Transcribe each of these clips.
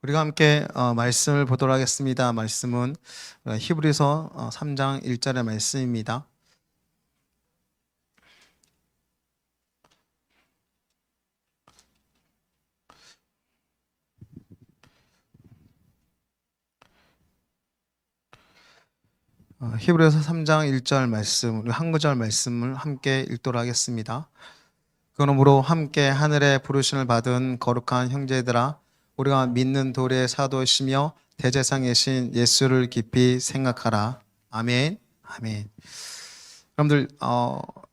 우리가 함께 말씀을 보도록 하겠습니다. 말씀은 히브리서 3장 1절의 말씀입니다. 히브리서 3장 1절 말씀, 우리 한 구절 말씀을 함께 읽도록 하겠습니다. 그러므로 함께 하늘의 부르심을 받은 거룩한 형제들아, 우리가 믿는 도리의 사도이시며 대제사장이신 예수를 깊이 생각하라. 아멘. 아멘. 여러분들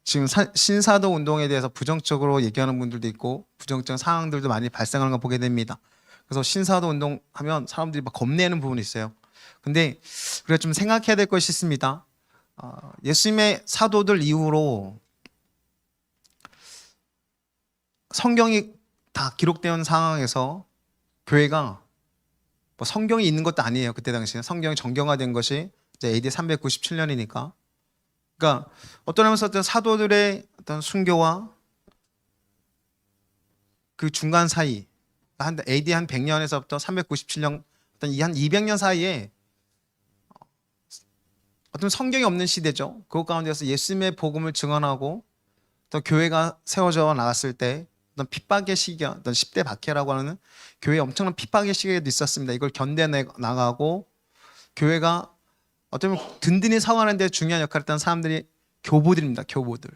지금 신사도 운동에 대해서 부정적으로 얘기하는 분들도 있고 부정적 상황들도 많이 발생하는 걸 보게 됩니다. 그래서 신사도 운동하면 사람들이 막 겁내는 부분이 있어요. 근데 우리가 좀 생각해야 될 것이 있습니다. 예수님의 사도들 이후로 성경이 다 기록되는 상황에서 교회가 뭐 성경이 있는 것도 아니에요. 그때 당시에 성경이 정경화된 것이 이제 AD 397년이니까. 그러니까 어떤 면에서 어떤 사도들의 어떤 순교와 그 중간 사이, 한 AD 한 100년에서부터 397년, 어떤 한 200년 사이에 어떤 성경이 없는 시대죠. 그 가운데서 예수님의 복음을 증언하고 또 교회가 세워져 나갔을 때 어떤 핍박의 시기, 어떤 10대 박해라고 하는 교회에 엄청난 핍박의 시기도 있었습니다. 이걸 견뎌내 나가고 교회가 어쩌면 든든히 서가는 데 중요한 역할을 했던 사람들이 교부들입니다. 교부들.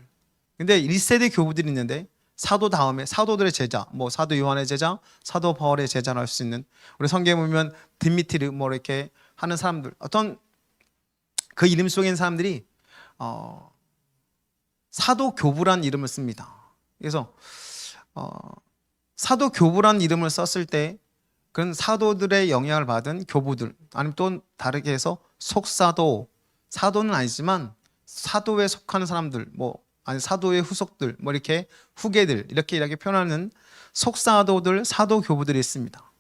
근데 1세대 교부들이 있는데 사도 다음에 사도들의 제자, 뭐 사도 요한의 제자, 사도 바울의 제자를 할 수 있는, 우리 성경에 보면 디미트리 뭐 이렇게 하는 사람들, 어떤 그 이름 속에 있는 사람들이 사도 교부란 이름을 씁니다. 그래서 사도 교부란 이름을 썼을 때 그런 사도들의 영향을 받은 교부들, 아니면 또 다르게 해서 속사도, 사도는 아니지만 사도에 속하는 사람들, 뭐 아니 사도의 후속들, 뭐 이렇게 후계들, 이렇게 표현하는 속사도들, 사도 교부들이 있습니다.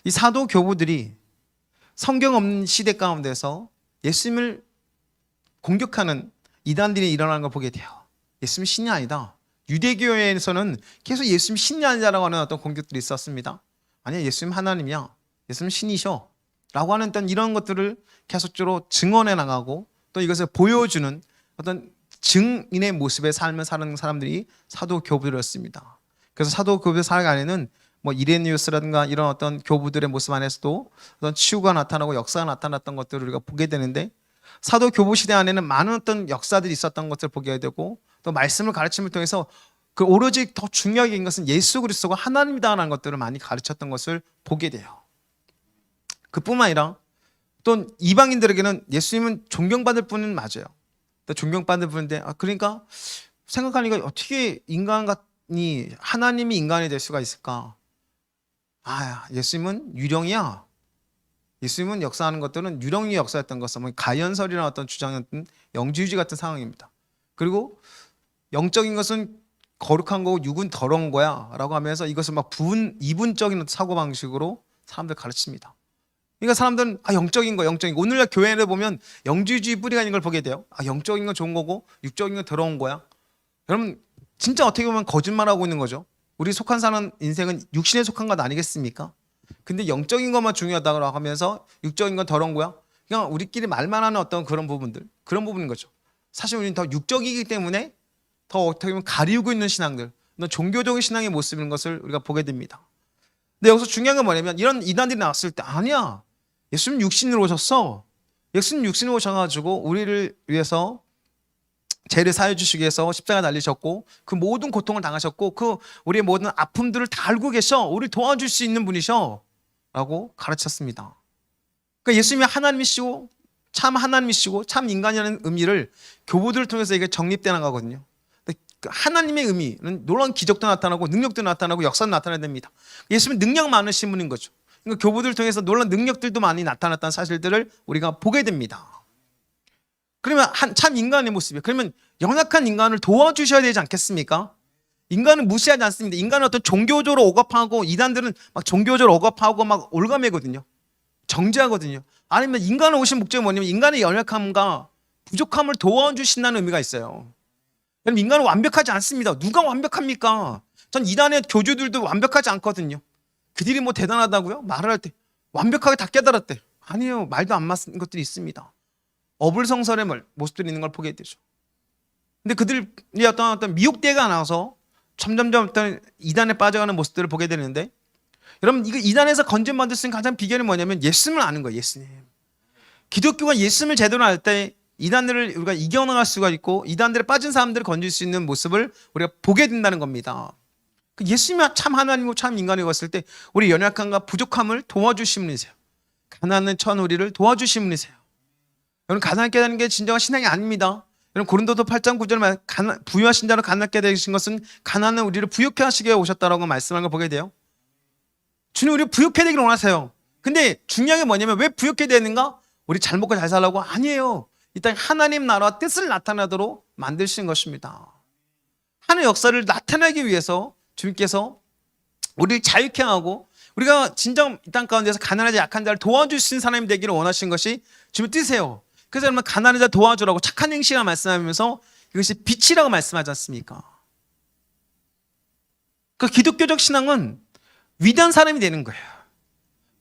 이 사도 교부들이 성경 없는 시대 가운데서 예수님을 공격하는 이단들이 일어나는 걸 보게 돼요. 예수님 신이 아니다. 유대교회에서는 계속 예수님 신이 아니다라고 하는 어떤 공격들이 있었습니다. 아니야, 예수님 하나님이야. 예수님 신이셔. 라고 하는 어떤 이런 것들을 계속적으로 증언해 나가고 또 이것을 보여주는 어떤 증인의 모습의 삶을 사는 사람들이 사도 교부들이었습니다. 그래서 사도 교부들 사역 안에는 뭐 이레니우스라든가 이런 어떤 교부들의 모습 안에서도 어떤 치유가 나타나고 역사가 나타났던 것들을 우리가 보게 되는데, 사도 교부 시대 안에는 많은 어떤 역사들이 있었던 것을 보게 되고 또 말씀을 가르침을 통해서 그 오로지 더 중요한 것은 예수 그리스도가 하나님이다라는 것들을 많이 가르쳤던 것을 보게 돼요. 그뿐만 아니라 또 이방인들에게는 예수님은 존경받을 분은 맞아요. 또 존경받을 분인데 그러니까 생각하니까 어떻게 인간이 하나님이 인간이 될 수가 있을까? 예수님은 유령이야. 예수님은 역사하는 것들은 유령이 역사했던 것은 뭐 가연설이라는 어떤 주장이었던 영지주의 같은 상황입니다. 그리고 영적인 것은 거룩한 거고 육은 더러운 거야 라고 하면서 이것을 막 이분적인 사고방식으로 사람들 가르칩니다. 그러니까 사람들은 영적인 거, 영적인 거. 오늘날 교회를 보면 영지주의 뿌리가 있는 걸 보게 돼요. 영적인 건 좋은 거고 육적인 건 더러운 거야. 여러분 진짜 어떻게 보면 거짓말하고 있는 거죠. 우리 속한 사는 인생은 육신에 속한 것 아니겠습니까? 근데 영적인 것만 중요하다고 하면서 육적인 건 더러운 거야. 그냥 우리끼리 말만 하는 어떤 그런 부분들, 그런 부분인 거죠. 사실 우리는 더 육적이기 때문에 더 어떻게 보면 가리우고 있는 신앙들, 종교적인 신앙의 모습인 것을 우리가 보게 됩니다. 근데 여기서 중요한 건 뭐냐면 이런 이단들이 나왔을 때 아니야, 예수님 육신으로 오셨어. 예수님 육신으로 오셔가지고 우리를 위해서 죄를 사해 주시기 위해서 십자가 달리셨고 그 모든 고통을 당하셨고 그 우리의 모든 아픔들을 다 알고 계셔. 우리 도와줄 수 있는 분이셔 라고 가르쳤습니다. 그러니까 예수님이 하나님이시고 참 하나님이시고 참 인간이라는 의미를 교부들을 통해서 이게 정립돼 나가거든요. 하나님의 의미는 놀라운 기적도 나타나고 능력도 나타나고 역사도 나타나야 됩니다. 예수님은 능력 많으신 분인 거죠. 그러니까 교부들을 통해서 놀라운 능력들도 많이 나타났다는 사실들을 우리가 보게 됩니다. 그러면 참 인간의 모습이에요. 그러면 연약한 인간을 도와주셔야 되지 않겠습니까? 인간은 무시하지 않습니다. 인간은 어떤 종교적으로 억압하고 이단들은 막 종교적으로 억압하고 막 올가매거든요. 정죄하거든요. 아니면 인간을 오신 목적이 뭐냐면 인간의 연약함과 부족함을 도와주신다는 의미가 있어요. 그럼 인간은 완벽하지 않습니다. 누가 완벽합니까? 전 이단의 교주들도 완벽하지 않거든요. 그들이 뭐 대단하다고요? 말을 할 때 완벽하게 다 깨달았대. 아니에요. 말도 안 맞는 것들이 있습니다. 어불성설의 모습들이 있는 걸 보게 되죠. 근데 그들이 어떤 미혹대가 나와서 점점점 어떤 이단에 빠져가는 모습들을 보게 되는데, 여러분 이거 이단에서 건진받을 수 있는 가장 비결이 뭐냐면 예수님을 아는 거예요. 예수님. 기독교가 예수님을 제대로 알 때 이단들을 우리가 이겨나갈 수가 있고 이단들에 빠진 사람들을 건질 수 있는 모습을 우리가 보게 된다는 겁니다. 예수님이 참 하나님이고 참 인간이고 봤을 때 우리 연약함과 부족함을 도와주신 분이세요. 가난한 천 우리를 도와주신 분이세요. 여러분 가난하게 되는 게 진정한 신앙이 아닙니다. 여러분 고린도서 8장 9절에 부유하신 자로 가난하게 되신 것은 가난한 우리를 부유케 하시게 오셨다라고 말씀하는 걸 보게 돼요. 주님 우리 부유케 되기를 원하세요. 근데 중요한 게 뭐냐면 왜 부유케 되는가? 우리 잘 먹고 잘 살라고? 아니에요. 일단 하나님 나라와 뜻을 나타나도록 만드신 것입니다. 하나님의 역사를 나타내기 위해서 주님께서 우리를 자유케 하고 우리가 진정 이 땅 가운데서 가난하지 약한 자를 도와주신 사람이 되기를 원하신 것이 주님의 뜻이에요. 그래서 여러분 가난한 자 도와주라고 착한 행실을 말씀하면서 이것이 빛이라고 말씀하지 않습니까? 그 기독교적 신앙은 위대한 사람이 되는 거예요.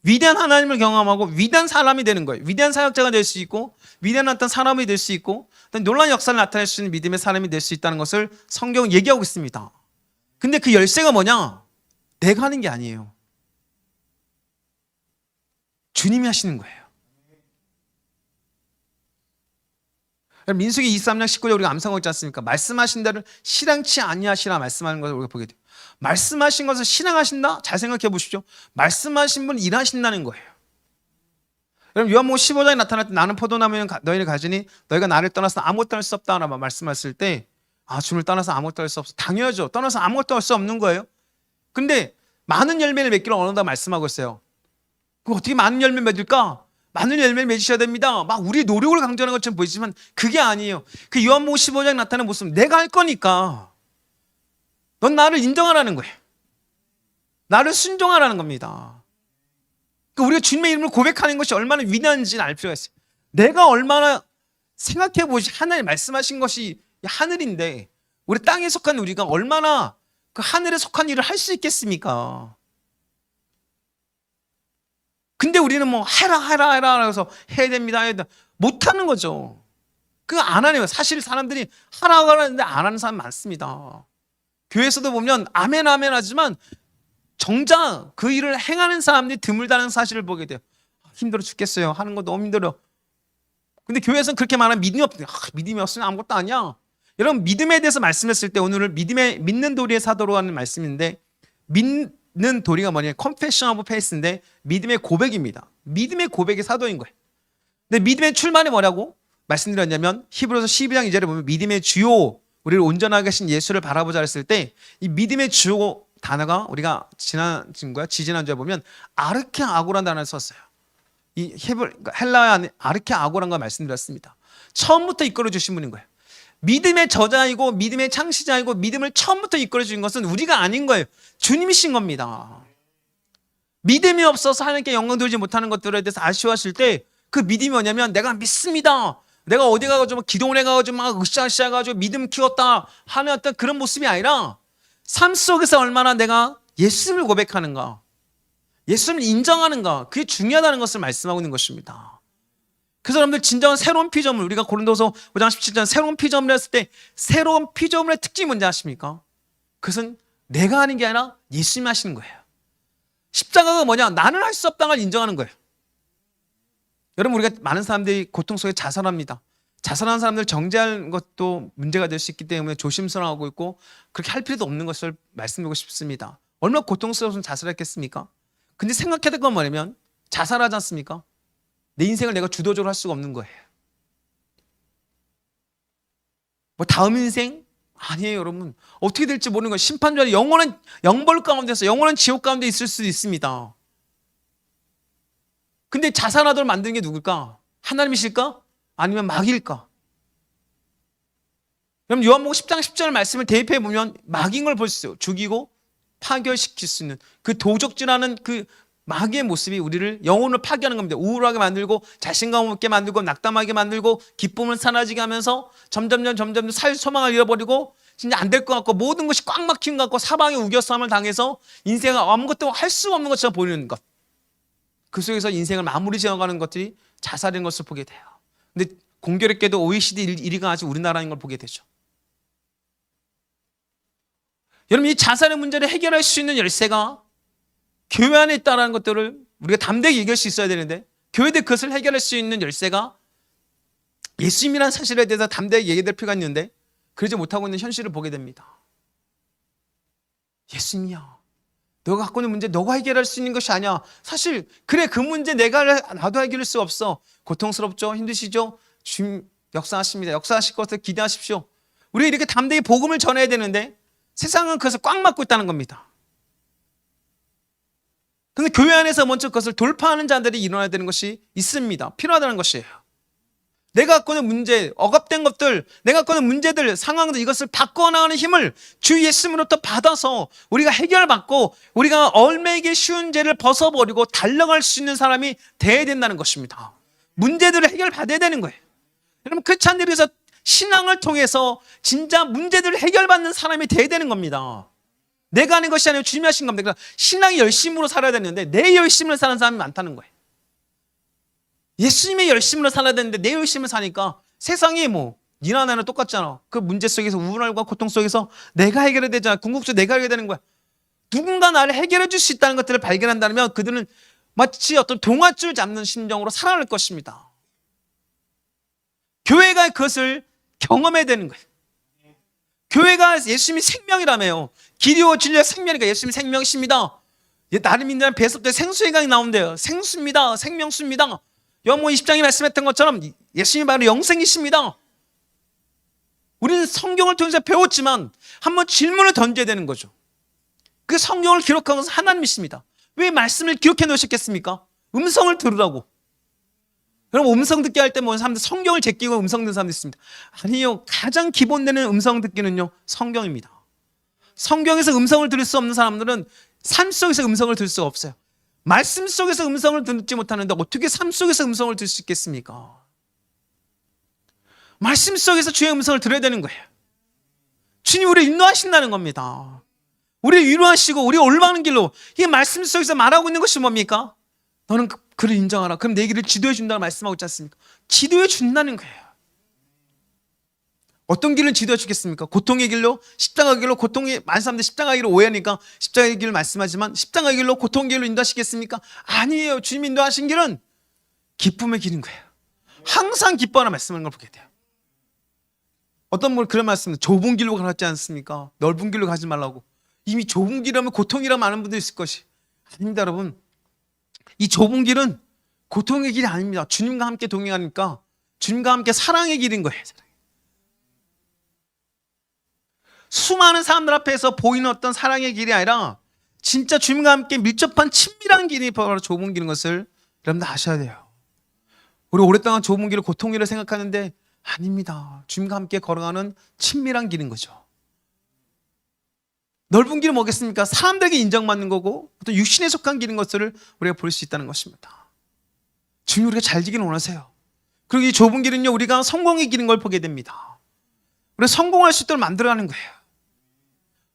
위대한 하나님을 경험하고 위대한 사람이 되는 거예요. 위대한 사역자가 될 수 있고 위대한 어떤 사람이 될 수 있고 놀라운 역사를 나타낼 수 있는 믿음의 사람이 될 수 있다는 것을 성경은 얘기하고 있습니다. 근데 그 열쇠가 뭐냐? 내가 하는 게 아니에요. 주님이 하시는 거예요. 민수기 23장 19절 우리가 암송하고 있지 않습니까? 말씀하신 대로 실행치 아니하시라 말씀하는 것을 우리가 보게 돼요. 말씀하신 것을 실행하신다? 잘 생각해 보십시오. 말씀하신 분 일하신다는 거예요. 여러분 요한복음 15장에 나타날 때 나는 포도나무는 너희를 가지니 너희가 나를 떠나서 아무것도 할 수 없다라고 말씀하실 때 주님을 떠나서 아무것도 할 수 없어. 당연하죠. 떠나서 아무것도 할 수 없는 거예요. 근데 많은 열매를 맺기를 원한다고 말씀하고 있어요. 그럼 어떻게 많은 열매 맺을까? 많은 열매를 맺으셔야 됩니다. 막 우리의 노력을 강조하는 것처럼 보이지만 그게 아니에요. 그 요한복음 15장에 나타나는 모습 내가 할 거니까 넌 나를 인정하라는 거예요. 나를 순종하라는 겁니다. 우리가 주님의 이름을 고백하는 것이 얼마나 위대한지는 알 필요가 있어요. 내가 얼마나 생각해 보시 하나님 말씀하신 것이 하늘인데 우리 땅에 속한 우리가 얼마나 그 하늘에 속한 일을 할 수 있겠습니까? 근데 우리는 뭐 해라 해서 해야 됩니다. 못하는 거죠. 그거 안 하네요. 사실 사람들이 하라고 하는데 안 하는 사람 많습니다. 교회에서도 보면 아멘 하지만 정작 그 일을 행하는 사람들이 드물다는 사실을 보게 돼요. 힘들어 죽겠어요. 하는 거 너무 힘들어. 근데 교회에서는 그렇게 말하면 믿음이 없으면 아무것도 아니야. 여러분 믿음에 대해서 말씀했을 때 오늘은 믿는 도리의 사도로 하는 말씀인데 믿는 도리가 뭐냐면 confession of faith인데 믿음의 고백입니다. 믿음의 고백의 사도인 거예요. 근데 믿음의 출발이 뭐라고 말씀드렸냐면 히브리서 12장 2절에 보면 믿음의 주요 우리를 온전하게 하신 예수를 바라보자 했을 때 이 믿음의 주요 단어가 우리가 지지난주에 보면 아르케아고라는 단어를 썼어요. 이 헬라어 아르케아고라는 걸 말씀드렸습니다. 처음부터 이끌어 주신 분인 거예요. 믿음의 저자이고 믿음의 창시자이고 믿음을 처음부터 이끌어 주신 것은 우리가 아닌 거예요. 주님이신 겁니다. 믿음이 없어서 하나님께 영광 돌리지 못하는 것들에 대해서 아쉬워하실 때 그 믿음이 뭐냐면 내가 믿습니다. 내가 어디 가가지고 기도원에 가가지고 막 으쌰으쌰 가지고 믿음 키웠다 하는 어떤 그런 모습이 아니라 삶 속에서 얼마나 내가 예수님을 고백하는가, 예수님을 인정하는가, 그게 중요하다는 것을 말씀하고 있는 것입니다. 그래서 여러분들 진정한 새로운 피조물, 우리가 고린도서 5장 17절 새로운 피조물을 했을 때 새로운 피조물의 특징이 뭔지 아십니까? 그것은 내가 하는 게 아니라 예수님이 하시는 거예요. 십자가가 뭐냐? 나는 할 수 없다는 걸 인정하는 거예요. 여러분 우리가 많은 사람들이 고통 속에 자살합니다. 자살하는 사람들 정죄하는 것도 문제가 될 수 있기 때문에 조심스러워하고 있고 그렇게 할 필요도 없는 것을 말씀드리고 싶습니다. 얼마나 고통스러워서 자살했겠습니까? 근데 생각해야 될 건 뭐냐면 자살하지 않습니까? 내 인생을 내가 주도적으로 할 수가 없는 거예요. 뭐 다음 인생? 아니에요 여러분. 어떻게 될지 모르는 거예요. 심판주에 영원한 영벌 가운데서 영원한 지옥 가운데 있을 수도 있습니다. 근데 자살하도록 만드는 게 누굴까? 하나님이실까? 아니면 마귀일까? 여러분 요한복음 10장 10절 말씀을 대입해 보면 마귀인 걸 볼 수 있어요. 죽이고 파괴시킬 수 있는 그 도적질하는 그 마귀의 모습이 우리를 영혼을 파괴하는 겁니다. 우울하게 만들고 자신감 없게 만들고 낙담하게 만들고 기쁨을 사라지게 하면서 점점 살 소망을 잃어버리고 진짜 안 될 것 같고 모든 것이 꽉 막힌 것 같고 사방에 우겨싸움을 당해서 인생을 아무것도 할 수 없는 것처럼 보이는 것. 그 속에서 인생을 마무리 지어가는 것들이 자살인 것을 보게 돼요. 근데 공교롭게도 OECD 1위가 아직 우리나라인 걸 보게 되죠. 여러분, 이 자살의 문제를 해결할 수 있는 열쇠가 교회 안에 있다는 것들을 우리가 담대히 얘기할 수 있어야 되는데, 교회들 그것을 해결할 수 있는 열쇠가 예수님이라는 사실에 대해서 담대히 얘기될 필요가 있는데 그러지 못하고 있는 현실을 보게 됩니다. 예수님이야, 너가 갖고 있는 문제 너가 해결할 수 있는 것이 아니야. 사실 그래, 그 문제 나도 해결할 수 없어. 고통스럽죠? 힘드시죠? 주님 역사하십니다. 역사하실 것을 기대하십시오. 우리가 이렇게 담대히 복음을 전해야 되는데 세상은 그것을 꽉 막고 있다는 겁니다. 그런데 교회 안에서 먼저 그것을 돌파하는 자들이 일어나야 되는 것이 있습니다. 필요하다는 것이에요. 내가 갖고 있는 문제, 억압된 것들, 내가 갖고 있는 문제들, 상황들, 이것을 바꿔나가는 힘을 주 예수님으로부터 받아서 우리가 해결받고 우리가 얽매이기 쉬운 죄를 벗어버리고 달려갈 수 있는 사람이 돼야 된다는 것입니다. 문제들을 해결받아야 되는 거예요. 여러분, 크리스찬들이 그래서 신앙을 통해서 진짜 문제들을 해결받는 사람이 돼야 되는 겁니다. 내가 하는 것이 아니라 주님이 하신 겁니다. 그러니까 신앙이 열심으로 살아야 되는데 내 열심으로 사는 사람이 많다는 거예요. 예수님의 열심으로 살아야 되는데 내 열심을 사니까 세상이 니나 나나 똑같잖아. 그 문제 속에서 우울과 고통 속에서 내가 해결해야 되잖아. 궁극적으로 내가 해결해야 되는 거야. 누군가 나를 해결해 줄 수 있다는 것들을 발견한다면 그들은 마치 어떤 동아줄 잡는 심정으로 살아갈 것입니다. 교회가 그것을 경험해야 되는 거예요. 교회가 예수님이 생명이라며요. 길이요 진리와 생명이니까 예수님이 생명이십니다. 나를 믿는 배석때 생수의 강이 나온대요. 생수입니다. 생명수입니다. 요한복음 20장에 말씀했던 것처럼 예수님이 바로 영생이십니다. 우리는 성경을 통해서 배웠지만 한번 질문을 던져야 되는 거죠. 그 성경을 기록한 것은 하나님이십니다. 왜 말씀을 기록해 놓으셨겠습니까? 음성을 들으라고. 그럼 음성 듣기 할 때 사람들 성경을 제끼고 음성 듣는 사람도 있습니다. 아니요, 가장 기본되는 음성 듣기는요, 성경입니다. 성경에서 음성을 들을 수 없는 사람들은 삶 속에서 음성을 들을 수가 없어요. 말씀 속에서 음성을 듣지 못하는데 어떻게 삶 속에서 음성을 들을 수 있겠습니까? 말씀 속에서 주의 음성을 들어야 되는 거예요. 주님 우리를 인도하신다는 겁니다. 우리를 위로하시고 우리가 올바른 길로, 이 말씀 속에서 말하고 있는 것이 뭡니까? 너는 그를 인정하라. 그럼 내 길을 지도해 준다고 말씀하고 있지 않습니까? 지도해 준다는 거예요. 어떤 길을 지도해 주겠습니까? 고통의 길로, 십자가 길로. 고통이 많은 사람들이 십자가 길을 오해하니까 십자가의 길을 말씀하지만 십자가 길로, 고통의 길로 인도하시겠습니까? 아니에요. 주님 인도하신 길은 기쁨의 길인 거예요. 항상 기뻐하라 말씀하는 걸 보게 돼요. 어떤 분은 그런 말씀을 좁은 길로 가지 않습니까? 넓은 길로 가지 말라고. 이미 좁은 길이라면 고통이라 많은 분들이 있을 것이. 아닙니다, 여러분. 이 좁은 길은 고통의 길이 아닙니다. 주님과 함께 동행하니까 주님과 함께 사랑의 길인 거예요. 수많은 사람들 앞에서 보이는 어떤 사랑의 길이 아니라 진짜 주님과 함께 밀접한 친밀한 길이 바로 좁은 길인 것을 여러분들 아셔야 돼요. 우리 오랫동안 좁은 길을 고통길을 생각하는데 아닙니다. 주님과 함께 걸어가는 친밀한 길인 거죠. 넓은 길은 뭐겠습니까? 사람들에게 인정받는 거고 어떤 육신에 속한 길인 것을 우리가 볼 수 있다는 것입니다. 주님 우리가 잘 지기를 원하세요. 그리고 이 좁은 길은요, 우리가 성공의 길인 걸 보게 됩니다. 우리가 성공할 수 있도록 만들어가는 거예요.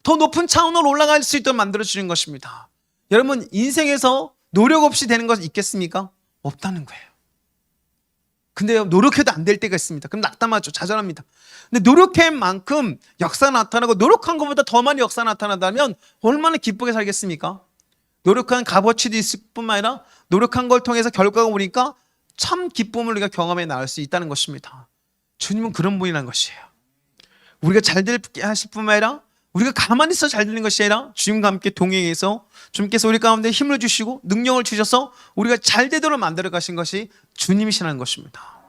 더 높은 차원으로 올라갈 수 있도록 만들어주는 것입니다. 여러분, 인생에서 노력 없이 되는 것이 있겠습니까? 없다는 거예요. 근데 노력해도 안 될 때가 있습니다. 그럼 낙담하죠. 좌절합니다. 근데 노력한 만큼 역사 나타나고 노력한 것보다 더 많이 역사 나타난다면 얼마나 기쁘게 살겠습니까? 노력한 값어치도 있을 뿐만 아니라 노력한 걸 통해서 결과가 오니까 참 기쁨을 우리가 경험해 나갈 수 있다는 것입니다. 주님은 그런 분이라는 것이에요. 우리가 잘 되게 하실 뿐만 아니라 우리가 가만히 있어 잘 되는 것이 아니라 주님과 함께 동행해서 주님께서 우리 가운데 힘을 주시고 능력을 주셔서 우리가 잘 되도록 만들어 가신 것이 주님이시라는 것입니다.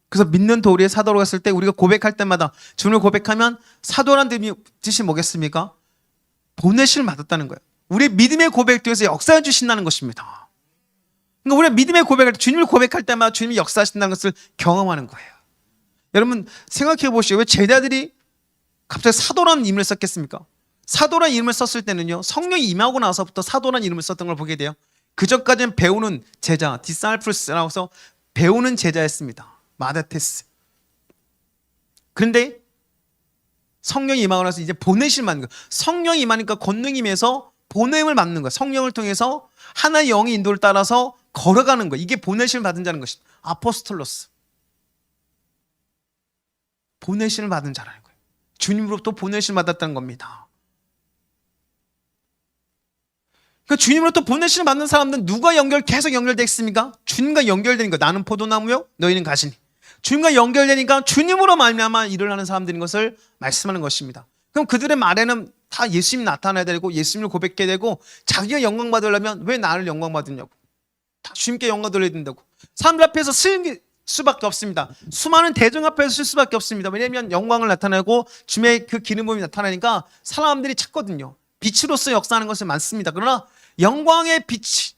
그래서 믿는 도리의 사도로 갔을 때 우리가 고백할 때마다 주님을 고백하면 사도란 뜻이 뭐겠습니까? 보내심을 받았다는 거예요. 우리의 믿음의 고백 통해서 역사해 주신다는 것입니다. 그러니까 우리가 믿음의 고백할 때, 주님을 고백할 때마다 주님이 역사하신다는 것을 경험하는 거예요. 여러분 생각해 보시죠. 왜 제자들이 갑자기 사도라는 이름을 썼겠습니까? 사도라는 이름을 썼을 때는요, 성령이 임하고 나서부터 사도라는 이름을 썼던 걸 보게 돼요. 그전까지는 배우는 제자, 디사이플스라고 해서 배우는 제자였습니다. 마데테스. 그런데 성령이 임하고 나서 이제 보내실 만, 성령이 임하니까 권능이 임해서 보냄을 받는 거예요. 성령을 통해서 하나의 영의 인도를 따라서 걸어가는 거예요. 이게 보내심을 받은 자는 것입니다. 아포스톨로스. 보내심을 받은 자라는 거예요. 주님으로부터 보내심을 받았다는 겁니다. 그 주님으로부터 보내심을 받는 사람들은 누가 계속 연결되어 있습니까? 주님과 연결되는 거예요. 나는 포도나무요, 너희는 가시니. 주님과 연결되니까 주님으로 말미암아 일을 하는 사람들인 것을 말씀하는 것입니다. 그럼 그들의 말에는 다 예수님이 나타나야 되고 예수님을 고백해야 되고 자기가 영광 받으려면 왜 나를 영광 받으냐고. 다 주님께 영광 돌려야 된다고. 사람들 앞에서 쓸 수밖에 없습니다. 수많은 대중 앞에서 쓸 수밖에 없습니다. 왜냐하면 영광을 나타내고 주님의 그 기름 부음이 나타나니까 사람들이 찾거든요. 빛으로서 역사하는 것은 많습니다. 그러나 영광의 빛이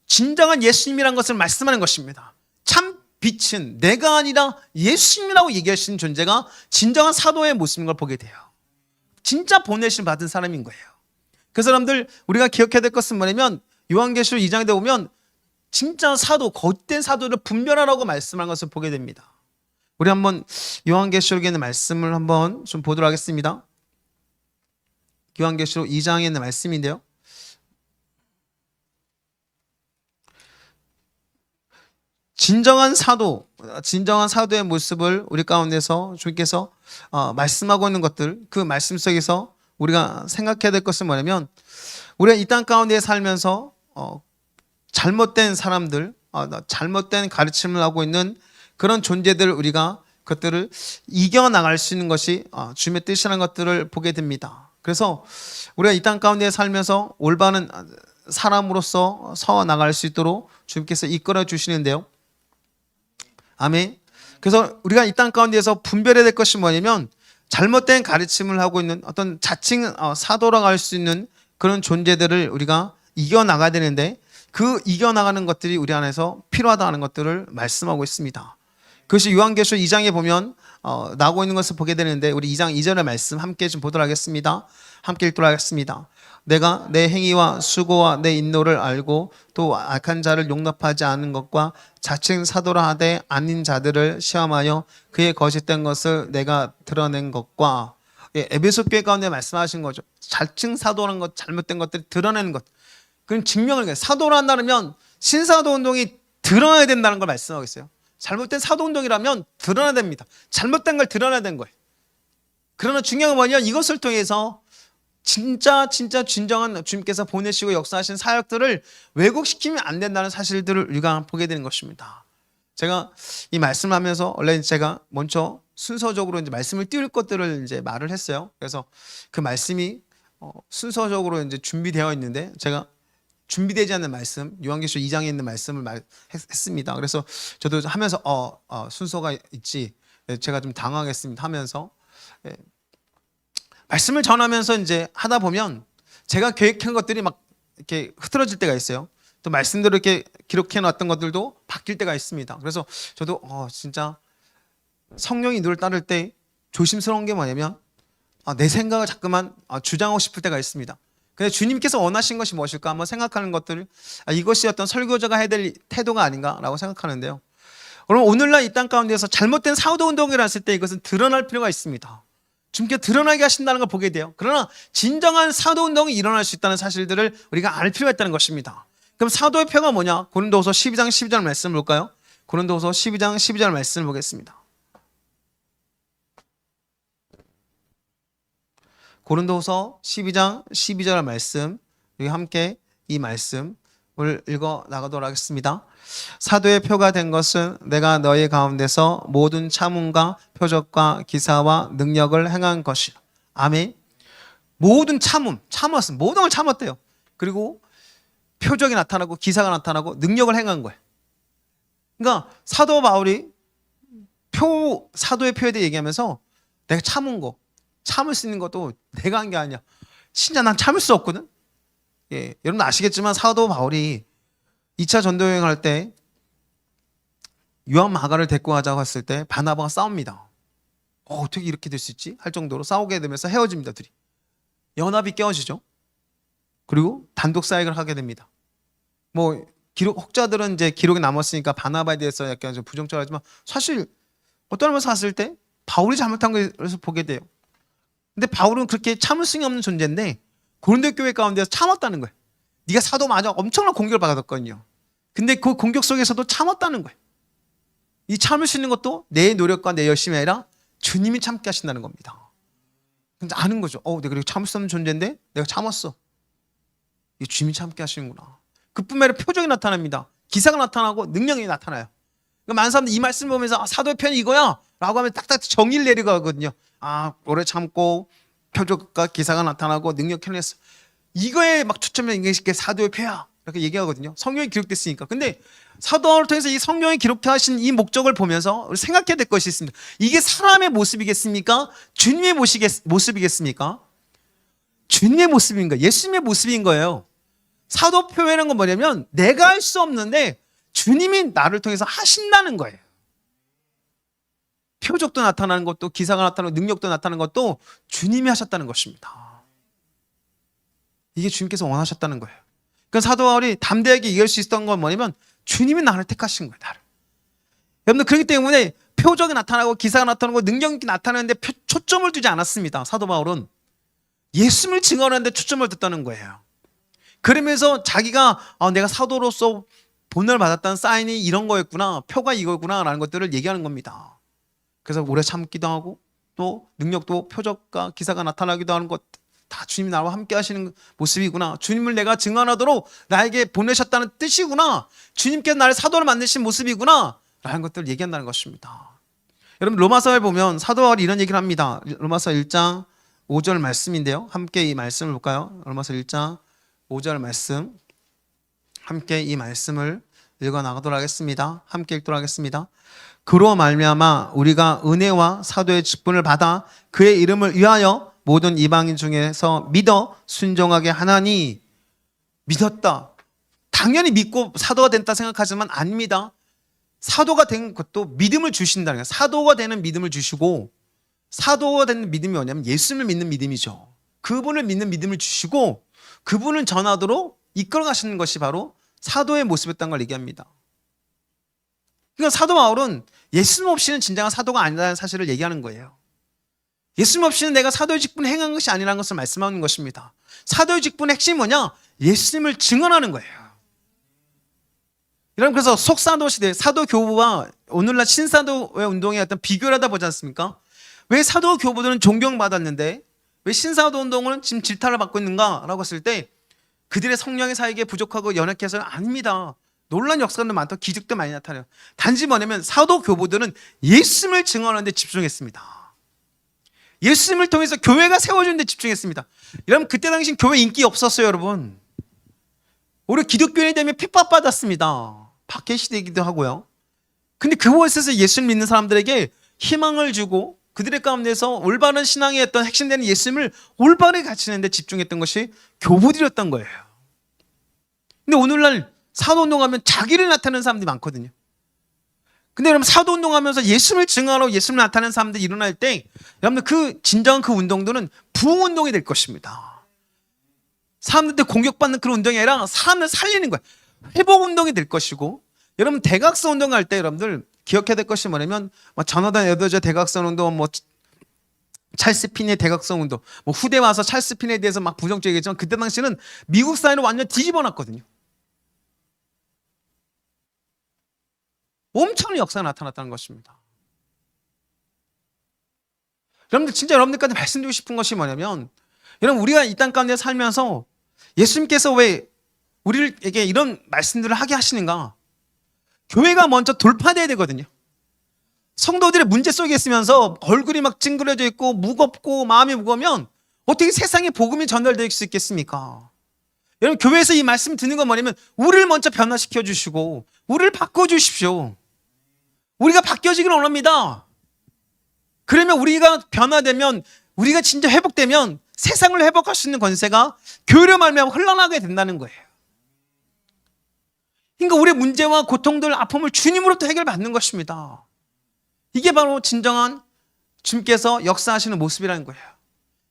진정한 예수님이라는 것을 말씀하는 것입니다. 참 빛은 내가 아니라 예수님이라고 얘기하시는 존재가 진정한 사도의 모습인 걸 보게 돼요. 진짜 보내심 받은 사람인 거예요. 그 사람들 우리가 기억해야 될 것은 뭐냐면 요한계시록 2장에 보면 진짜 사도, 거짓된 사도를 분별하라고 말씀한 것을 보게 됩니다. 우리 한번 요한계시록에 있는 말씀을 한번 좀 보도록 하겠습니다. 요한계시록 2장에 있는 말씀인데요. 진정한 사도의 모습을 우리 가운데서 주님께서 말씀하고 있는 것들, 그 말씀 속에서 우리가 생각해야 될 것은 뭐냐면 우리가 이 땅 가운데 살면서 잘못된 사람들, 잘못된 가르침을 하고 있는 그런 존재들을 우리가 그것들을 이겨나갈 수 있는 것이 주님의 뜻이라는 것들을 보게 됩니다. 그래서 우리가 이 땅 가운데 살면서 올바른 사람으로서 서 나갈 수 있도록 주님께서 이끌어 주시는데요. 아멘. 그래서 우리가 이 땅 가운데서 분별해야 될 것이 뭐냐면 잘못된 가르침을 하고 있는 어떤 자칭 사도라고 할 수 있는 그런 존재들을 우리가 이겨나가야 되는데 그 이겨나가는 것들이 우리 안에서 필요하다는 것들을 말씀하고 있습니다. 그것이 요한계시록 2장에 보면 나오고 있는 것을 보게 되는데 우리 2장 2절의 말씀 함께 좀 보도록 하겠습니다. 함께 읽도록 하겠습니다. 내가 내 행위와 수고와 내 인노를 알고 또 악한 자를 용납하지 않은 것과 자칭 사도라 하되 아닌 자들을 시험하여 그의 거짓된 것을 내가 드러낸 것과 에베소 교회 가운데 말씀하신 거죠. 자칭 사도라는 것, 잘못된 것들을 드러내는 것. 그럼 증명을 해요. 사도라 한다면 신사도 운동이 드러나야 된다는 걸 말씀하고 있어요. 잘못된 사도 운동이라면 드러나야 됩니다. 잘못된 걸 드러나야 되는 거예요. 그러나 중요한 건 뭐냐? 이것을 통해서 진짜 진정한 주님께서 보내시고 역사하신 사역들을 왜곡시키면 안 된다는 사실들을 우리가 보게 되는 것입니다. 제가 이 말씀을 하면서 원래 제가 먼저 순서적으로 이제 말씀을 띄울 것들을 이제 말을 했어요. 그래서 그 말씀이 순서적으로 이제 준비되어 있는데 제가 준비되지 않는 말씀, 요한계시록 2장에 있는 말씀을 했습니다. 그래서 저도 하면서 순서가 있지, 제가 좀 당황했습니다. 하면서 말씀을 전하면서 이제 하다 보면 제가 계획한 것들이 막 이렇게 흐트러질 때가 있어요. 또 말씀대로 이렇게 기록해 놨던 것들도 바뀔 때가 있습니다. 그래서 저도 진짜 성령이 인도를 따를 때 조심스러운 게 뭐냐면 내 생각을 자꾸만 주장하고 싶을 때가 있습니다. 근데 주님께서 원하신 것이 무엇일까 한번 생각하는 것들, 이것이 어떤 설교자가 해야 될 태도가 아닌가라고 생각하는데요. 그럼 오늘날 이 땅 가운데서 잘못된 사도 운동이라 했을 때 이것은 드러날 필요가 있습니다. 주님께 드러나게 하신다는 걸 보게 돼요. 그러나 진정한 사도 운동이 일어날 수 있다는 사실들을 우리가 알 필요가 있다는 것입니다. 그럼 사도의 표가 뭐냐? 고린도후서 12장 12절 말씀 볼까요? 고린도후서 12장 12절 말씀을 보겠습니다. 고린도후서 12장 12절 말씀, 우리 함께 이 말씀을 읽어 나가도록 하겠습니다. 사도의 표가 된 것은 내가 너희 가운데서 모든 참음과 표적과 기사와 능력을 행한 것이라. 아멘. 모든 참았어요. 모든 걸 참았대요. 그리고 표적이 나타나고 기사가 나타나고 능력을 행한 거예요. 그러니까 사도 바울이 사도의 표에 대해 얘기하면서 내가 참은 수 있는 것도 내가 한 게 아니야. 진짜 난 참을 수 없거든. 여러분 아시겠지만 사도 바울이 2차 전도 여행할 때 요한 마가를 데리고 가자고 했을 때 바나바가 싸웁니다. 어떻게 이렇게 될 수 있지? 할 정도로 싸우게 되면서 헤어집니다. 둘이. 연합이 깨어지죠. 그리고 단독 사역을 하게 됩니다. 혹자들은 이제 기록이 남았으니까 바나바에 대해서 약간 좀 부정적이지만 사실 어떤 면에서 봤을 때 바울이 잘못한 것을 보게 돼요. 근데 바울은 그렇게 참을 수 없는 존재인데 고린도 교회 가운데서 참았다는 거예요. 네가 사도 맞아. 엄청난 공격을 받았거든요. 근데 그 공격 속에서도 참았다는 거예요. 이 참을 수 있는 것도 내 노력과 내 열심이 아니라 주님이 참게 하신다는 겁니다. 근데 아는 거죠. 내가 이렇게 참을 수 없는 존재인데 내가 참았어. 이 주님이 참게 하시는구나. 그뿐만 아니라 표정이 나타납니다. 기사가 나타나고 능력이 나타나요. 그러니까 많은 사람들이 이 말씀을 보면서 사도의 편이 이거야 라고 하면 딱딱 정의를 내리고 하거든요. 오래 참고 표적과 기사가 나타나고 능력 해냈어. 이거에 막 초점을 이게 사도의 표야 이렇게 얘기하거든요. 성경에 기록됐으니까. 근데 사도를 통해서 이 성경에 기록하신 이 목적을 보면서 우리 생각해야 될 것이 있습니다. 이게 사람의 모습이겠습니까? 주님의 모습이겠습니까? 주님의 모습인가? 예수님의 모습인 거예요. 사도 표현한 건 뭐냐면 내가 할 수 없는데 주님이 나를 통해서 하신다는 거예요. 표적도 나타나는 것도 기사가 나타나고 능력도 나타나는 것도 주님이 하셨다는 것입니다. 이게 주님께서 원하셨다는 거예요. 그러니까 사도 바울이 담대하게 얘기할 수 있었던 건 뭐냐면 주님이 나를 택하신 거예요. 나를. 여러분들 그렇기 때문에 표적이 나타나고 기사가 나타나고 능력이 나타나는데 초점을 두지 않았습니다. 사도 바울은 예수님을 증언하는데 초점을 뒀다는 거예요. 그러면서 자기가 내가 사도로서 본을 받았다는 사인이 이런 거였구나, 표가 이거구나 라는 것들을 얘기하는 겁니다. 그래서 오래 참기도 하고 또 능력도 표적과 기사가 나타나기도 하는 것 다 주님이 나와 함께 하시는 모습이구나. 주님을 내가 증언하도록 나에게 보내셨다는 뜻이구나. 주님께서 나를 사도로 만드신 모습이구나 라는 것들을 얘기한다는 것입니다. 여러분 로마서에 보면 사도 바울이 이런 얘기를 합니다. 로마서 1장 5절 말씀인데요. 함께 이 말씀을 볼까요? 로마서 1장 5절 말씀, 함께 이 말씀을 읽어 나가도록 하겠습니다. 함께 읽도록 하겠습니다. 그로 말미암아 우리가 은혜와 사도의 직분을 받아 그의 이름을 위하여 모든 이방인 중에서 믿어 순종하게 하나니. 믿었다. 당연히 믿고 사도가 된다 생각하지만 아닙니다. 사도가 된 것도 믿음을 주신다는 거예요. 사도가 되는 믿음을 주시고, 사도가 되는 믿음이 뭐냐면 예수님을 믿는 믿음이죠. 그분을 믿는 믿음을 주시고 그분을 전하도록 이끌어 가시는 것이 바로 사도의 모습이었다는 걸 얘기합니다. 그러니까 사도 바울은 예수님 없이는 진정한 사도가 아니라는 사실을 얘기하는 거예요. 예수님 없이는 내가 사도의 직분을 행한 것이 아니라는 것을 말씀하는 것입니다. 사도의 직분의 핵심이 뭐냐? 예수님을 증언하는 거예요. 여러분 그래서 속사도 시대 사도 교부와 오늘날 신사도의 운동에 어떤 비교를 하다 보지 않습니까? 왜 사도 교부들은 존경받았는데 왜 신사도 운동은 지금 질타를 받고 있는가라고 했을 때 그들의 성령의 사역에 부족하고 연약해서는 아닙니다. 놀라운 역사도 많고 기적도 많이 나타나요. 단지 뭐냐면 사도 교부들은 예수님을 증언하는 데 집중했습니다. 예수님을 통해서 교회가 세워지는 데 집중했습니다. 여러분 그때 당시 교회 인기 없었어요. 여러분 우리 기독교인이 되면 핍박받았습니다. 박해시되기도 하고요. 근데 그곳에서 예수를 믿는 사람들에게 희망을 주고 그들의 가운데서 올바른 신앙의 어떤 핵심되는 예수님을 올바르게 가르치는 데 집중했던 것이 교부들이었던 거예요. 근데 오늘날 사도운동하면 자기를 나타내는 사람들이 많거든요. 근데 여러분 사도운동하면서 예수님을 증언하고 예수님을 나타내는 사람들이 일어날 때 여러분들 진정한 그 운동들은 부흥운동이 될 것입니다. 사람들한테 공격받는 그런 운동이 아니라 사람을 살리는 거예요. 회복운동이 될 것이고, 여러분 대각선 운동할 때 여러분들 기억해야 될 것이 뭐냐면 전하단 여도제 대각선 운동, 찰스 핀의 대각선 운동, 후대 와서 찰스 핀에 대해서 막 부정적이게 얘기했지만 그때 당시는 미국 사회를 완전 뒤집어 놨거든요. 엄청난 역사가 나타났다는 것입니다. 여러분들 진짜 여러분들까지 말씀드리고 싶은 것이 뭐냐면 여러분 우리가 이 땅 가운데 살면서 예수님께서 왜 우리에게 이런 말씀들을 하게 하시는가? 교회가 먼저 돌파돼야 되거든요. 성도들의 문제 속에 있으면서 얼굴이 막 찡그려져 있고 무겁고 마음이 무거우면 어떻게 세상에 복음이 전달될 수 있겠습니까? 여러분 교회에서 이 말씀 듣는 건 뭐냐면 우리를 먼저 변화시켜 주시고 우리를 바꿔주십시오. 우리가 바뀌어지기를 원합니다. 그러면 우리가 변화되면, 우리가 진짜 회복되면 세상을 회복할 수 있는 권세가 교회로 말미암아 흘러나가게 된다는 거예요. 그러니까 우리의 문제와 고통들, 아픔을 주님으로부터 해결받는 것입니다. 이게 바로 진정한 주님께서 역사하시는 모습이라는 거예요.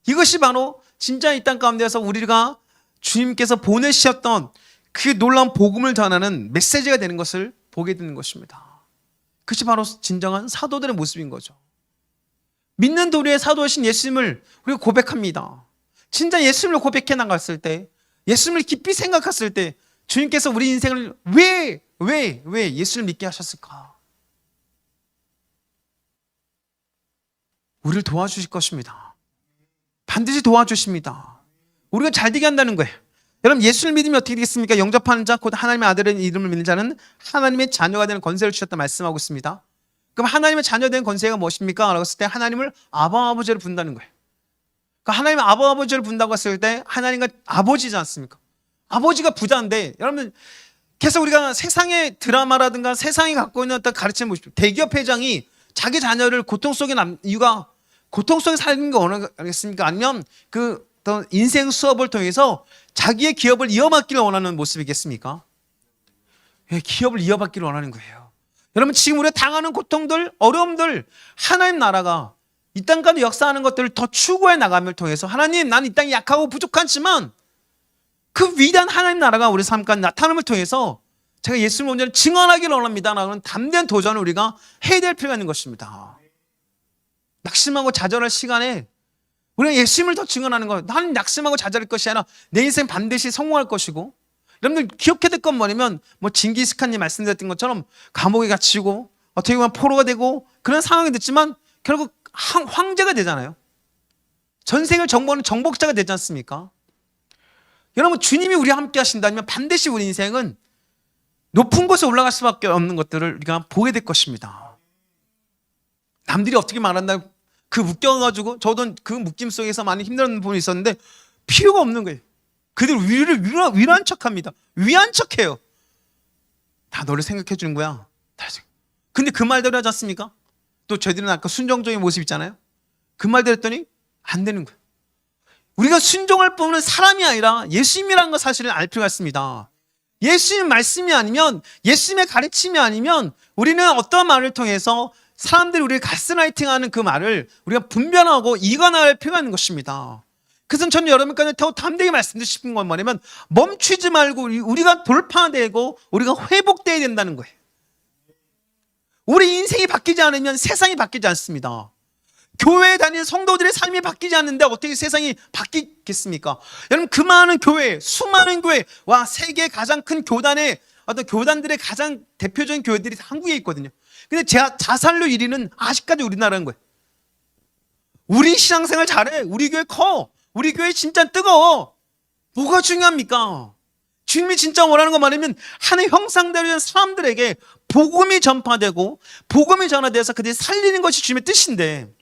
이것이 바로 진짜 이 땅 가운데서 우리가 주님께서 보내셨던 그 놀라운 복음을 전하는 메시지가 되는 것을 보게 되는 것입니다. 그것이 바로 진정한 사도들의 모습인 거죠. 믿는 도리의 사도이신 예수님을 우리가 고백합니다. 진짜 예수님을 고백해 나갔을 때, 예수님을 깊이 생각했을 때 주님께서 우리 인생을 왜 예수를 믿게 하셨을까? 우리를 도와주실 것입니다. 반드시 도와주십니다. 우리가 잘 되게 한다는 거예요. 여러분, 예수를 믿으면 어떻게 되겠습니까? 영접하는 자, 곧 하나님의 아들의 이름을 믿는 자는 하나님의 자녀가 되는 권세를 주셨다 말씀하고 있습니다. 그럼 하나님의 자녀 된 권세가 무엇입니까? 라고 했을 때 하나님을 아버지를 부른다는 거예요. 그러니까 하나님의 아버지를 부른다고 했을 때 하나님과 아버지지 않습니까? 아버지가 부자인데, 여러분, 계속 우리가 세상의 드라마라든가 세상이 갖고 있는 어떤 가르침을 보십시오. 대기업 회장이 자기 자녀를 고통 속에 이유가 고통 속에 살는 거 원하겠습니까? 아니면 그 어떤 인생 수업을 통해서 자기의 기업을 이어받기를 원하는 모습이겠습니까? 기업을 이어받기를 원하는 거예요. 여러분, 지금 우리가 당하는 고통들, 어려움들, 하나님 나라가 이 땅까지 역사하는 것들을 더 추구해 나감을 통해서 하나님, 난 이 땅이 약하고 부족하지만 그 위대한 하나님 나라가 우리 삶까지 나타남을 통해서 제가 예수님을 온전히 증언하기를 원합니다 라는 담대한 도전을 우리가 해야 될 필요가 있는 것입니다. 낙심하고 좌절할 시간에 우리가 예수님을 더 증언하는 것, 나는 낙심하고 좌절할 것이 아니라 내 인생 반드시 성공할 것이고, 여러분들 기억해야 될 건 뭐냐면, 징기스칸이 말씀드렸던 것처럼 감옥에 갇히고 어떻게 보면 포로가 되고 그런 상황이 됐지만 결국 황제가 되잖아요. 전생을 정복하는 정복자가 되지 않습니까? 여러분, 주님이 우리와 함께 하신다면 반드시 우리 인생은 높은 곳에 올라갈 수밖에 없는 것들을 우리가 보게 될 것입니다. 남들이 어떻게 말한다, 그 묶여가지고 저도 그 묶임 속에서 많이 힘들었던 부분이 있었는데 필요가 없는 거예요. 그들 우리를 위로한 척합니다. 위한 척해요. 다 너를 생각해 주는 거야. 근데 그 말대로 하지 않습니까? 또 저희들은 아까 순종적인 모습 있잖아요. 그 말대로 했더니 안 되는 거예요. 우리가 순종할 뿐은 사람이 아니라 예수님이라는 것 사실을 알 필요가 있습니다. 예수님 말씀이 아니면, 예수님의 가르침이 아니면 우리는 어떤 말을 통해서 사람들이 우리를 가스라이팅하는 그 말을 우리가 분별하고 이관할 필요가 있는 것입니다. 그래서 저는 여러분까지 더 담대히 말씀드리고 싶은 건 뭐냐면, 멈추지 말고 우리가 돌파되고 우리가 회복되어야 된다는 거예요. 우리 인생이 바뀌지 않으면 세상이 바뀌지 않습니다. 교회에 다니는 성도들의 삶이 바뀌지 않는데 어떻게 세상이 바뀌겠습니까? 여러분, 그 많은 교회, 수많은 교회, 와, 세계 가장 큰 교단의 어떤 교단들의 가장 대표적인 교회들이 한국에 있거든요. 근데 자살률 1위는 아직까지 우리나라인 거예요. 우리 신앙생활 잘해. 우리 교회 커. 우리 교회 진짜 뜨거워. 뭐가 중요합니까? 주님이 진짜 원하는 거 말하면 하나님 형상대로 된 사람들에게 복음이 전파되고 복음이 전화돼서 그들이 살리는 것이 주님의 뜻인데,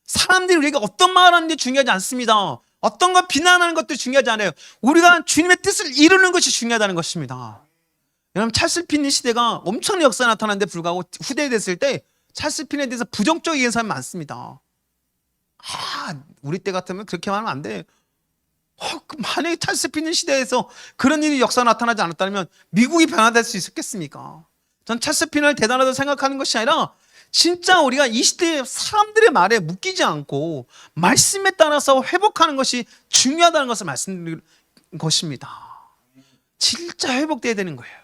사람들이 우리가 어떤 말을 하는지 중요하지 않습니다. 어떤 거 비난하는 것도 중요하지 않아요. 우리가 주님의 뜻을 이루는 것이 중요하다는 것입니다. 여러분, 찰스 피니 시대가 엄청난 역사가 나타났는데 불구하고 후대에 됐을 때 찰스 핀에 대해서 부정적인 얘기하는 사람이 많습니다. 우리 때 같으면 그렇게 말하면 안 돼. 만약에 찰스 핀 시대에서 그런 일이 역사가 나타나지 않았다면 미국이 변화될 수 있었겠습니까? 전 찰스 핀을 대단하다고 생각하는 것이 아니라 진짜 우리가 이 시대의 사람들의 말에 묶이지 않고 말씀에 따라서 회복하는 것이 중요하다는 것을 말씀드리는 것입니다. 진짜 회복돼야 되는 거예요.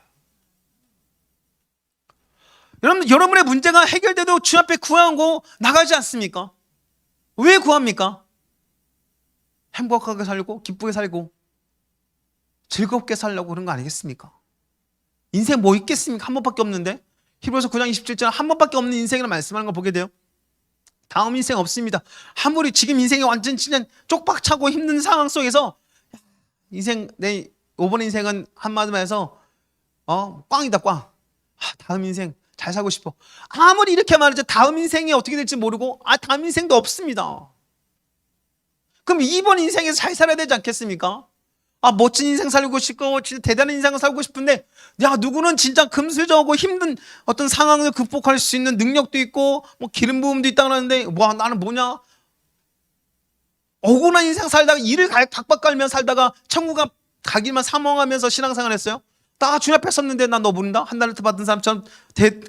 여러분의 문제가 해결돼도 주 앞에 구하고 나가지 않습니까? 왜 구합니까? 행복하게 살고 기쁘게 살고 즐겁게 살려고 그런 거 아니겠습니까? 인생 뭐 있겠습니까? 한 번밖에 없는데. 히브리서 9장 27절 한 번밖에 없는 인생이라 말씀하는 거 보게 돼요. 다음 인생 없습니다. 아무리 지금 인생이 완전 진짜 쪽박차고 힘든 상황 속에서 내 이번 인생은 한마디로 해서 꽝이다, 꽝. 다음 인생 잘 살고 싶어. 아무리 이렇게 말하죠. 다음 인생이 어떻게 될지 모르고 다음 인생도 없습니다. 그럼 이번 인생에서 잘 살아야 되지 않겠습니까? 멋진 인생 살고 싶고 진짜 대단한 인생을 살고 싶은데, 누구는 진짜 금수저하고 힘든 어떤 상황을 극복할 수 있는 능력도 있고 기름 부음도 있다고 하는데 나는 뭐냐? 억울한 인생 살다가 일을 각박 깔며 살다가 천국 가기만 사모하면서 신앙생활 했어요. 나 주님 앞에 섰는데 나 너 모른다? 한 달러트 받은 사람처럼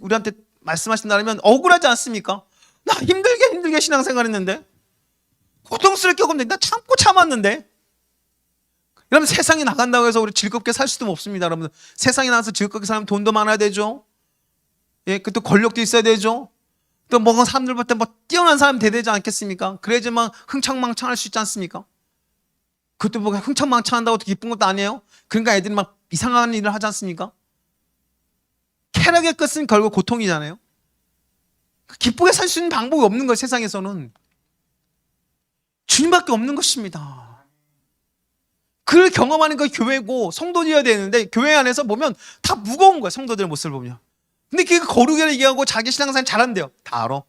우리한테 말씀하신다면 억울하지 않습니까? 나 힘들게 신앙생활 했는데, 고통스럽게 겪었는데 나 참고 참았는데. 여러분, 세상에 나간다고 해서 우리 즐겁게 살 수도 없습니다. 여러분, 세상에 나가서 즐겁게 살면 돈도 많아야 되죠. 또 권력도 있어야 되죠. 또 사람들보다 뛰어난 사람 돼야 되지 않겠습니까? 그래야지만 흥청망청할 수 있지 않습니까? 그것도 뭐 흥청망청한다고 기쁜 것도 아니에요. 그러니까 애들이 막 이상한 일을 하지 않습니까? 쾌락의 끝은 결국 고통이잖아요. 기쁘게 살 수 있는 방법이 없는 거예요. 세상에서는 주님밖에 없는 것입니다. 그걸 경험하는 거 교회고 성도들이어야 되는데 교회 안에서 보면 다 무거운 거예요. 성도들의 모습을 보면. 근데 그게 거룩이라 얘기하고 자기 신앙생활 잘한대요. 다 알아.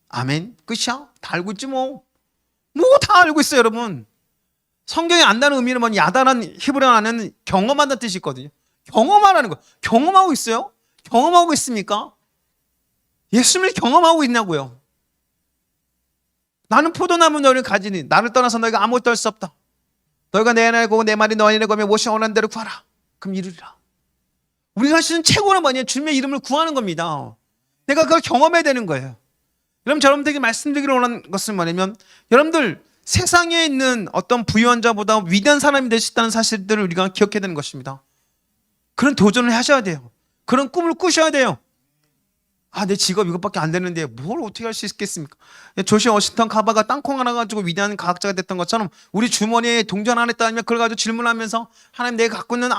아멘. 끝이야. 다 알고 있지 뭐. 뭐 다 알고 있어요, 여러분. 성경에 안다는 의미는 뭐냐? 야다란 히브리어는 경험한다는 뜻이 있거든요. 경험하라는 거. 경험하고 있어요? 경험하고 있습니까? 예수님을 경험하고 있냐고요. 나는 포도나무 너희를 가지니 나를 떠나서 너희가 아무것도 할 수 없다. 너희가 내 안에 고고 내 말이 너희 안에 거면 무엇이 원하는 대로 구하라. 그럼 이루리라. 우리가 할 수 있는 최고는 뭐냐? 주님의 이름을 구하는 겁니다. 내가 그걸 경험해야 되는 거예요. 여러분, 여러분들에게 말씀드리기로 원하는 것은 뭐냐면 여러분들 세상에 있는 어떤 부유한 자보다 위대한 사람이 될 수 있다는 사실들을 우리가 기억해야 되는 것입니다. 그런 도전을 하셔야 돼요. 그런 꿈을 꾸셔야 돼요. 아, 내 직업 이것밖에 안 되는데 뭘 어떻게 할 수 있겠습니까? 조시 워싱턴 카바가 땅콩 하나 가지고 위대한 과학자가 됐던 것처럼 우리 주머니에 동전 하나 있다면 그걸 가지고 질문하면서 하나님, 내가 갖고 있는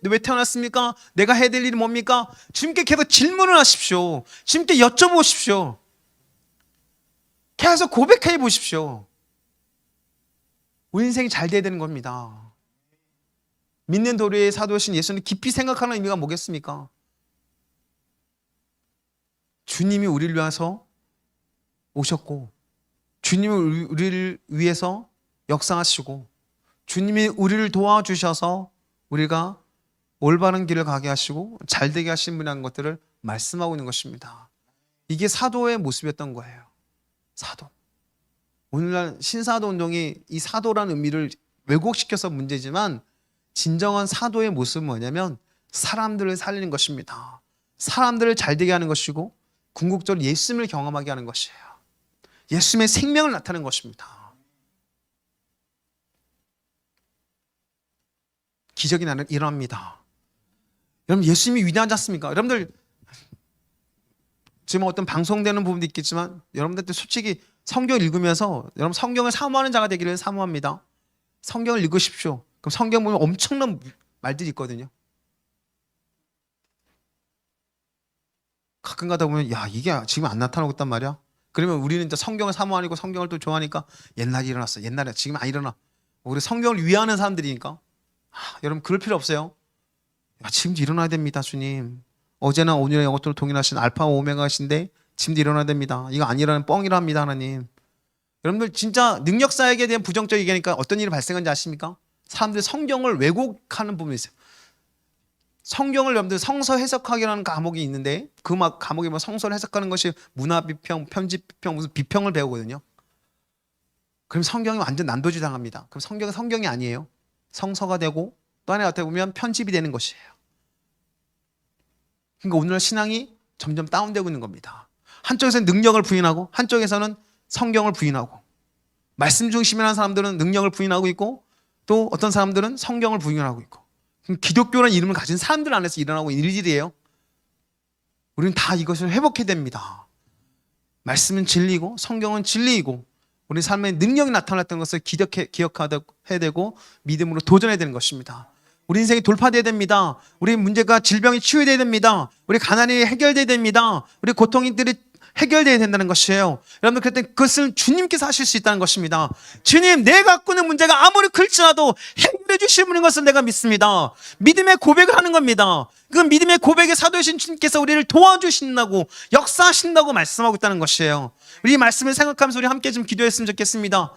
왜 태어났습니까? 내가 해야 될 일이 뭡니까? 주님께 계속 질문을 하십시오. 주님께 여쭤보십시오. 계속 고백해 보십시오. 우리 인생이 잘 돼야 되는 겁니다. 믿는 도리의 사도신 예수는 깊이 생각하는 의미가 뭐겠습니까? 주님이 우리를 위해서 오셨고, 주님이 우리를 위해서 역사하시고, 주님이 우리를 도와주셔서 우리가 올바른 길을 가게 하시고 잘 되게 하신 분이라는 것들을 말씀하고 있는 것입니다. 이게 사도의 모습이었던 거예요. 사도. 오늘날 신사도 운동이 이 사도라는 의미를 왜곡시켜서 문제지만 진정한 사도의 모습은 뭐냐면 사람들을 살리는 것입니다. 사람들을 잘 되게 하는 것이고 궁극적으로 예수님을 경험하게 하는 것이에요. 예수님의 생명을 나타내는 것입니다. 기적이 일어납니다. 여러분, 예수님이 위대하지 않습니까? 여러분들 지금 어떤 방송되는 부분도 있겠지만 여러분들한테 솔직히 성경을 읽으면서 여러분 성경을 사모하는 자가 되기를 사모합니다. 성경을 읽으십시오. 그럼 성경 보면 엄청난 말들이 있거든요. 가끔 가다 보면 야, 이게 지금 안 나타나고 있단 말이야. 그러면 우리는 이제 성경을 사모하고 성경을 또 좋아하니까 옛날에 일어났어. 옛날에 지금 안 일어나. 우리 성경을 위하는 사람들이니까. 여러분, 그럴 필요 없어요. 야, 지금도 일어나야 됩니다, 주님. 어제나 오늘의 영어토로 동일하신 알파와 오메가이신데 지금도 일어나야 됩니다. 이거 안 일어나면 뻥이라 합니다, 하나님. 여러분들 진짜 능력사역에 대한 부정적 얘기하니까 어떤 일이 발생한지 아십니까? 사람들이 성경을 왜곡하는 부분이 있어요. 성경을 여러분들 성서 해석학이라는 과목이 있는데 그 과목에 뭐 성서를 해석하는 것이 문화 비평, 편집 비평, 무슨 비평을 배우거든요. 그럼 성경이 완전 난도질 당합니다. 그럼 성경은 성경이 아니에요. 성서가 되고 또 하나 어떻게 보면 편집이 되는 것이에요. 그러니까 오늘날 신앙이 점점 다운되고 있는 겁니다. 한쪽에서는 능력을 부인하고 한쪽에서는 성경을 부인하고, 말씀 중심이라는 사람들은 능력을 부인하고 있고 또 어떤 사람들은 성경을 부인하고 있고, 기독교라는 이름을 가진 사람들 안에서 일어나고 있는 일들이에요. 우리는 다 이것을 회복해야 됩니다. 말씀은 진리고 성경은 진리이고 우리 삶의 능력이 나타났던 것을 기억해야 되고 믿음으로 도전해야 되는 것입니다. 우리 인생이 돌파돼야 됩니다. 우리 문제가 질병이 치유돼야 됩니다. 우리 가난이 해결돼야 됩니다. 우리 고통들이 해결돼야 된다는 것이에요. 여러분들, 그때 그것을 주님께서 하실 수 있다는 것입니다. 주님, 내가 갖고 있는 문제가 아무리 클지라도 해결해 주실 분인 것을 내가 믿습니다. 믿음의 고백을 하는 겁니다. 그 믿음의 고백에 사도이신 주님께서 우리를 도와주신다고, 역사하신다고 말씀하고 있다는 것이에요. 우리 이 말씀을 생각하면서 우리 함께 좀 기도했으면 좋겠습니다.